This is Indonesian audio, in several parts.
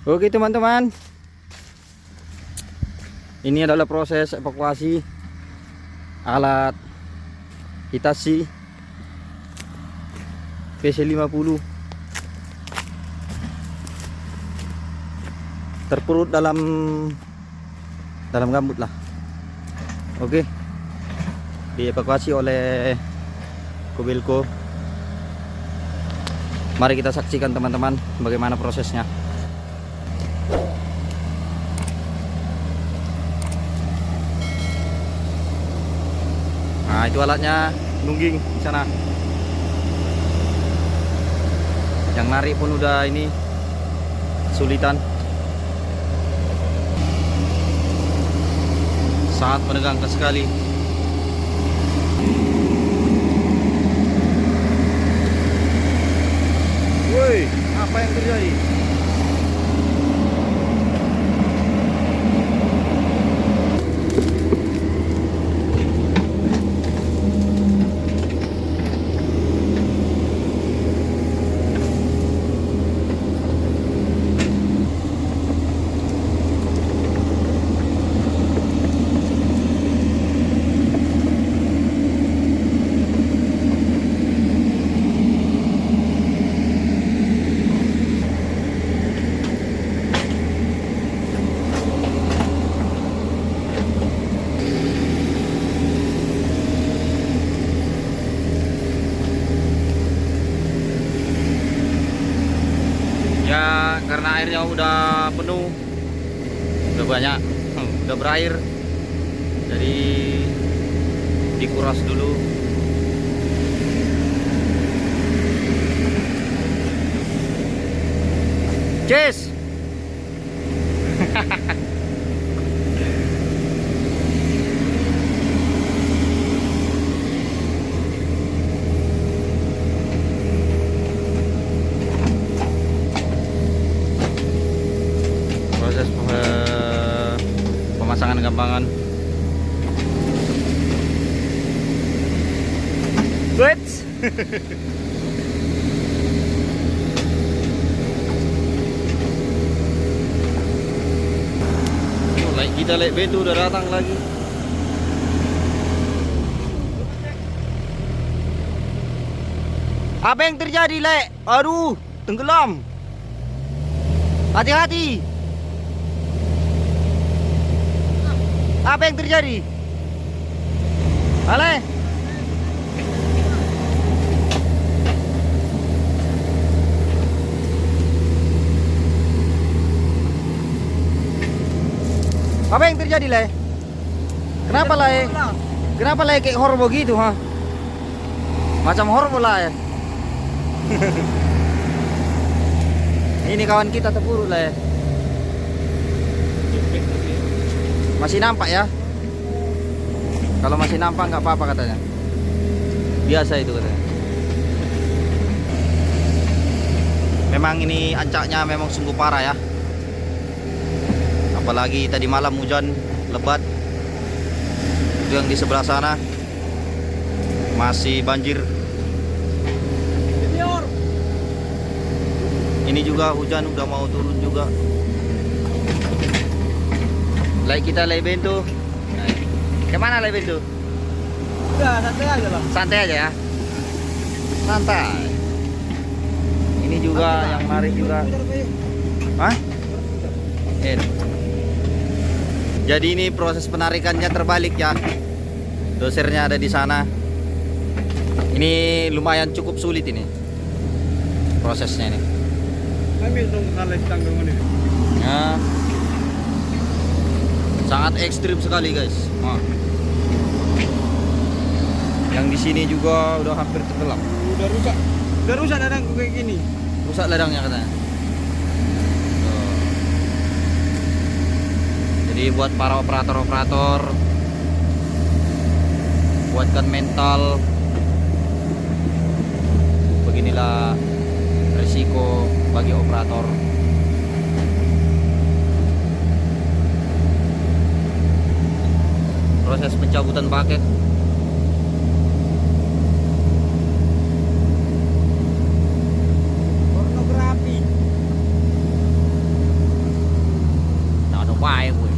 Oke teman-teman, ini adalah proses evakuasi alat Hitachi PC50 terperut dalam gambut lah. Oke, dievakuasi oleh Kobelco. Mari kita saksikan teman-teman bagaimana prosesnya. Nah, itu alatnya nungging di sana. Yang narik pun udah ini kesulitan. Sangat menegangkan sekali. Woi, apa yang terjadi? Ya, karena airnya udah penuh, udah banyak, udah berair, jadi dikuras dulu. Cheers. Proses pemasangan gampangan. Wait. Kita lihat Beto udah datang lagi. Apa yang terjadi, Lek? Aduh, tenggelam. Hati-hati. Apa yang terjadi? Ale? Apa yang terjadi, Le? Kenapa, Le? Kenapa, Le, kayak horor begitu, ha? Macam horor lah ya. Ini kawan kita terpuruk, Le. Masih nampak ya? Kalau masih nampak nggak apa-apa katanya. Biasa itu katanya. Memang ini ancaknya memang sungguh parah ya. Apalagi tadi malam hujan lebat. Itu yang di sebelah sana masih banjir. Ini juga hujan udah mau turun juga. Lagi kita lagi Beto. Kemana lagi Beto? Udah santai aja lah. Santai aja ya. Santai. Ini juga yang narik juga. Hah? Jadi ini proses penarikannya terbalik ya. Dosernya ada di sana. Ini lumayan cukup sulit ini prosesnya ini. Ambil dong tali tanggung ini. Ya. Sangat ekstrim sekali guys. Nah. Yang di sini juga udah hampir tenggelam. Udah rusak ladang kayak gini. Rusak ladangnya katanya. Tuh. Jadi buat para operator-operator, buatkan mental. Beginilah risiko bagi operator. Proses pencabutan paket. Pornografi. wae gue.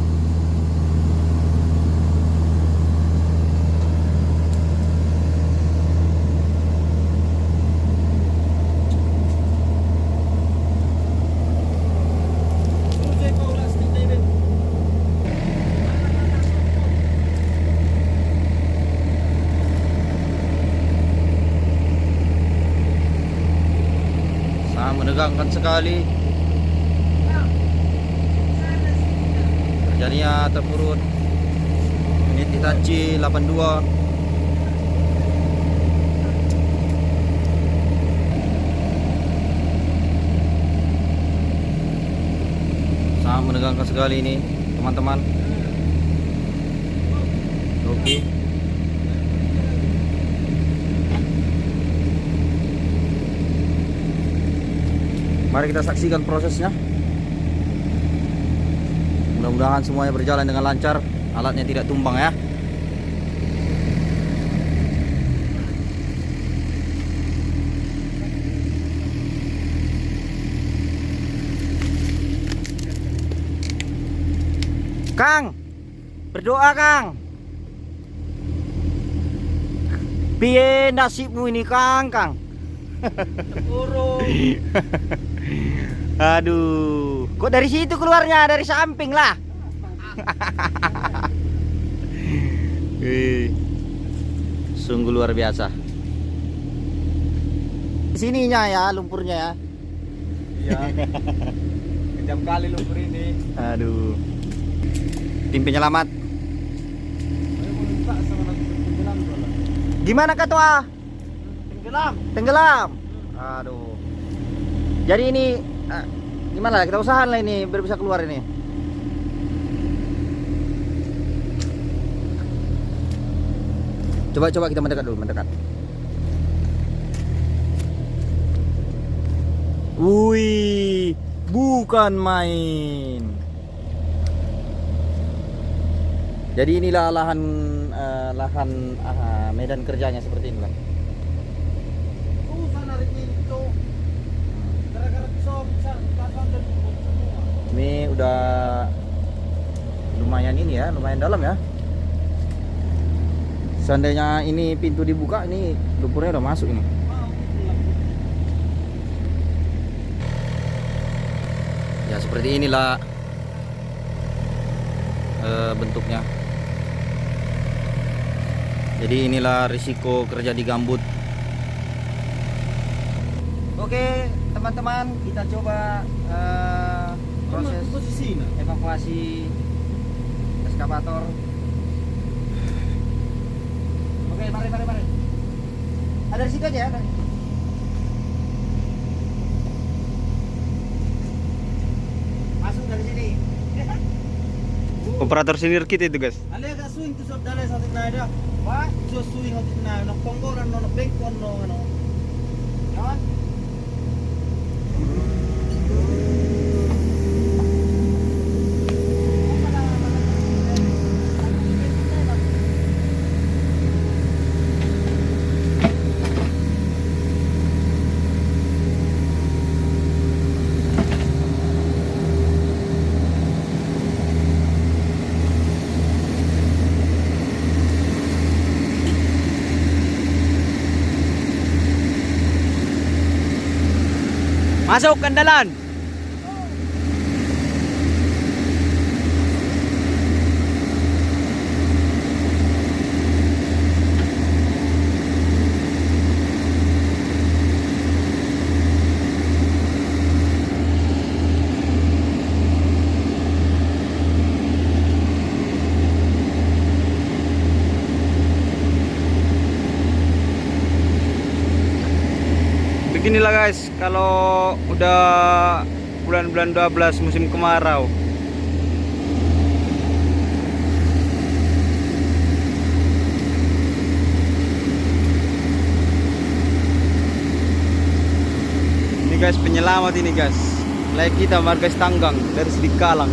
Sangat menegangkan sekali. Kerjanya terpurut. Ini Hitachi 82. Sangat menegangkan sekali ini, teman-teman. Oke. Mari kita saksikan prosesnya. Mudah-mudahan semuanya berjalan dengan lancar, alatnya tidak tumbang ya. Kang, berdoa Kang. Piye nasibmu ini Kang? Burung. Aduh, kok dari situ keluarnya, dari samping lah. Sungguh luar biasa. Sininya ya lumpurnya ya. Iya. Kejam kali lumpur ini. Aduh. Tim penyelamat. Ayo mau minta sama nanti tenggelam soalnya. Gimana ketua? Tenggelam. Tenggelam. Aduh. Jadi ini gimana lah, kita usahakan lah ini biar bisa keluar ini. Coba kita mendekat dulu, mendekat. Wih, bukan main. Jadi inilah lahan medan kerjanya seperti inilah. Sana itu. Gara-gara pisau besar belakang dan semua. Ini udah lumayan ini ya, lumayan dalam ya. Seandainya ini pintu dibuka, ini lumpurnya udah masuk ini. Ya seperti inilah bentuknya. Jadi inilah risiko kerja di gambut. Oke teman-teman, kita coba proses evakuasi eskavator. Oke, mari. Ada di situ aja ya. Masuk dari sini. Operator senior kita itu guys. Ale agak swing tu sob dalai satu na ada. Wah, So swing hati na nak ponggoran no nak bengkon no ano. kawan. Masuk kendalan. Beginilah guys, kalau udah bulan-bulan 12 musim kemarau. Ini guys penyelamat ini guys. Like kita Margas Tanggang dari Sedikalang.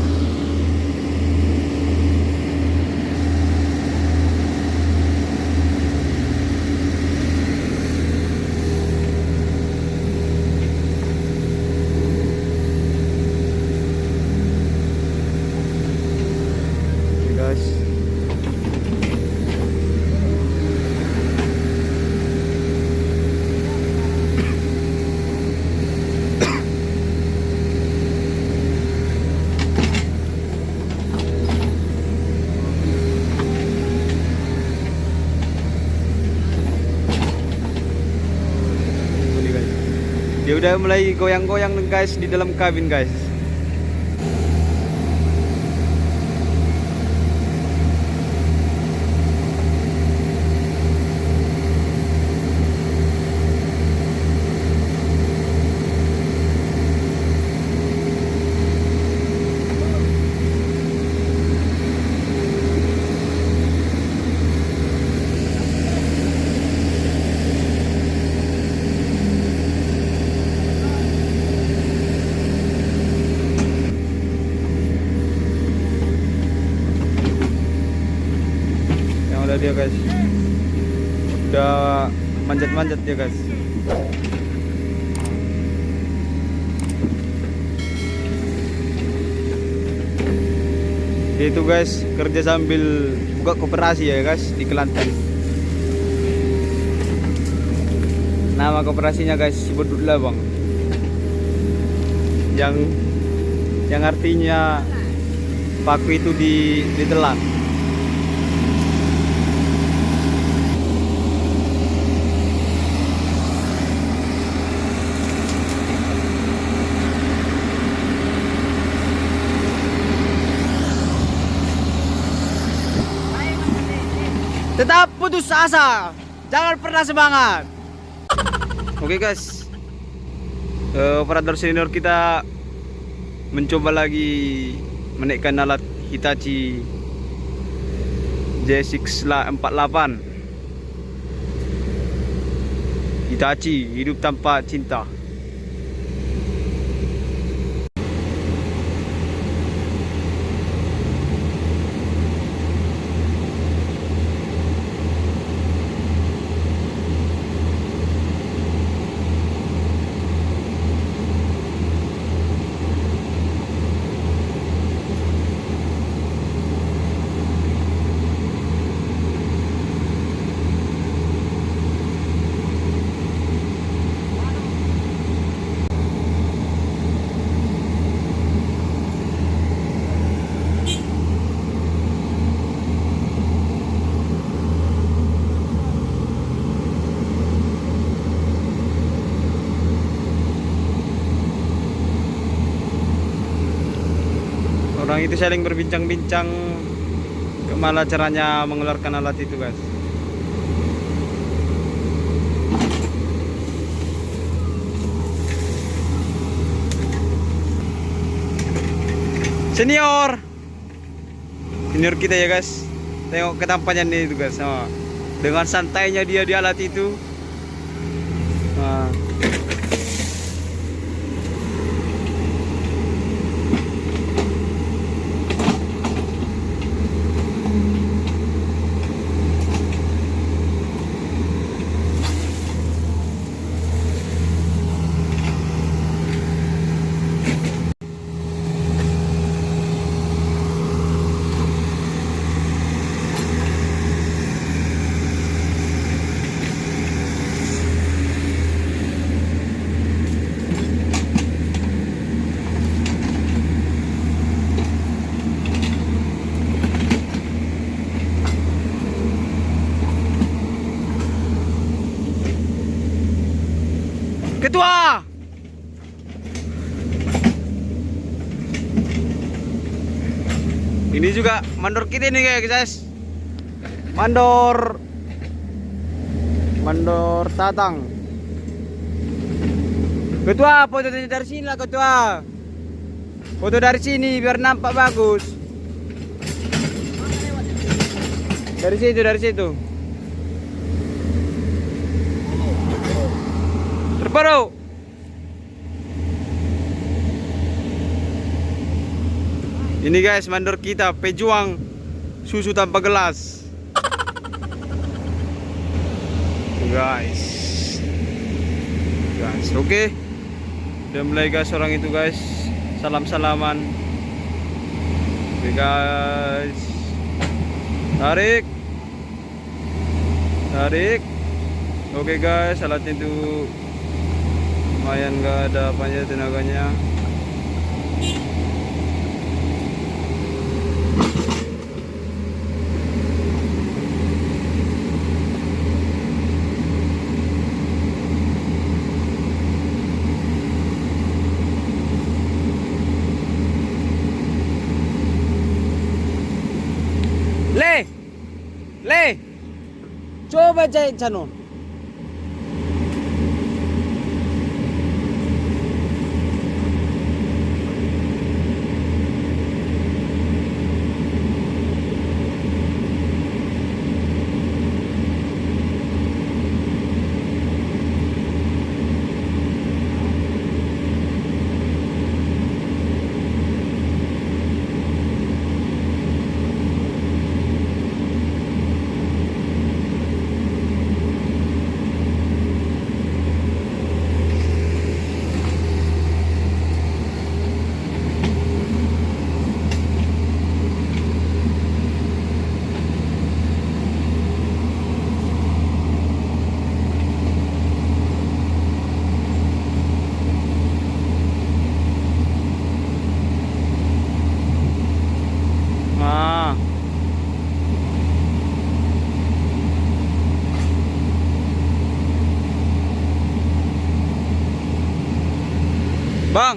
udah mulai goyang-goyang nih guys di dalam kabin guys. Udah dia guys, udah manjat-manjat dia guys. Dia itu guys kerja sambil buka koperasi ya guys di Kelantan. Nama koperasinya guys Sibodut Labang, yang artinya paku itu ditelan. Tetap putus asa, jangan pernah semangat. Oke guys, operator senior kita mencoba lagi menaikkan alat Hitachi J648. Hitachi, hidup tanpa cinta. Orang itu saling berbincang-bincang gimana caranya mengeluarkan alat itu guys. Senior kita ya guys, tengok ketampannya itu guys. Dengan santainya dia di alat itu. Ketua. Ini juga mandor kita nih guys. Mandor Tatang. Ketua, foto dari sini lah ketua. Foto dari sini biar nampak bagus. Dari situ. Terbaru. Ini guys mandor kita, pejuang susu tanpa gelas. Guys, oke. Udah mulai guys orang itu guys. Salam-salaman. Oke guys. Tarik. Oke guys, alatnya itu lumayan gak ada apanya tenaganya. Coba jahit sana. Ah. Bang,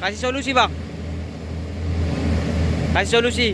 kasih solusi bang. Kasih solusi.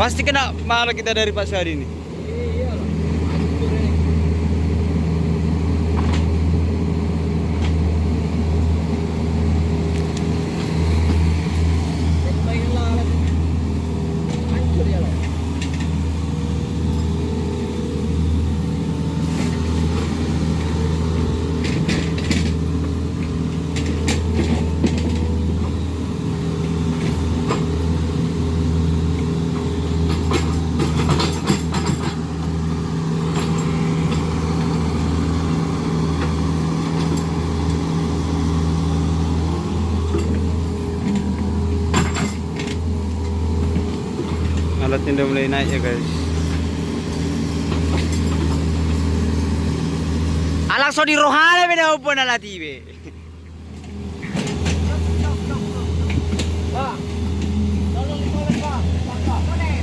Pasti kena marah kita dari Pak Syahri ini. Alatnya udah mulai naik ya guys. Alang so di rohane beda upon alat ibe. Pak. Tolong dikolek, Pak. Pak. Boleh.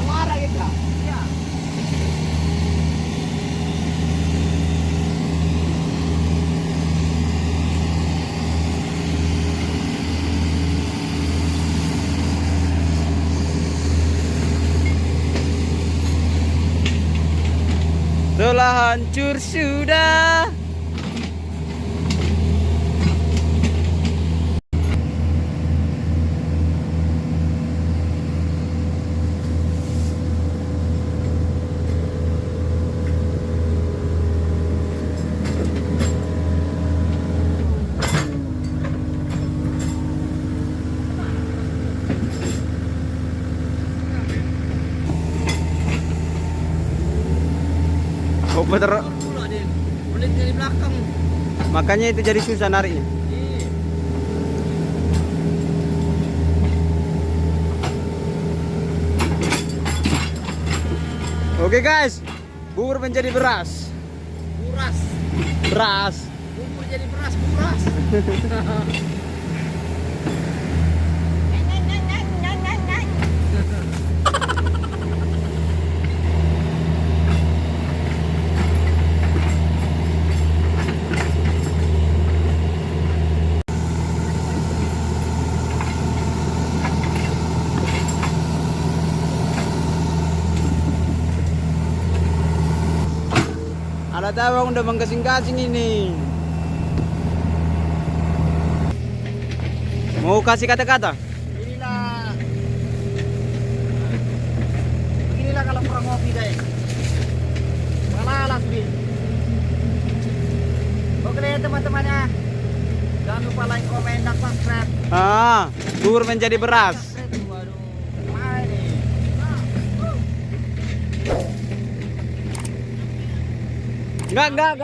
Marah kita. Ya. Telah hancur sudah. Oh, bener. Boleh dari belakang. Makanya itu jadi susah nariknya. Oke guys, bubur menjadi beras. Buras. Beras. Bubur jadi beras, buras. Alat abang udah menggasing-gasing ini. Mau kasih kata-kata? Beginilah kalau kurang ngopi deh. Malah sih. Oke teman-temannya. Jangan lupa like, komen, dan subscribe. Bubur menjadi beras. Waduh, mana nih? Enggak.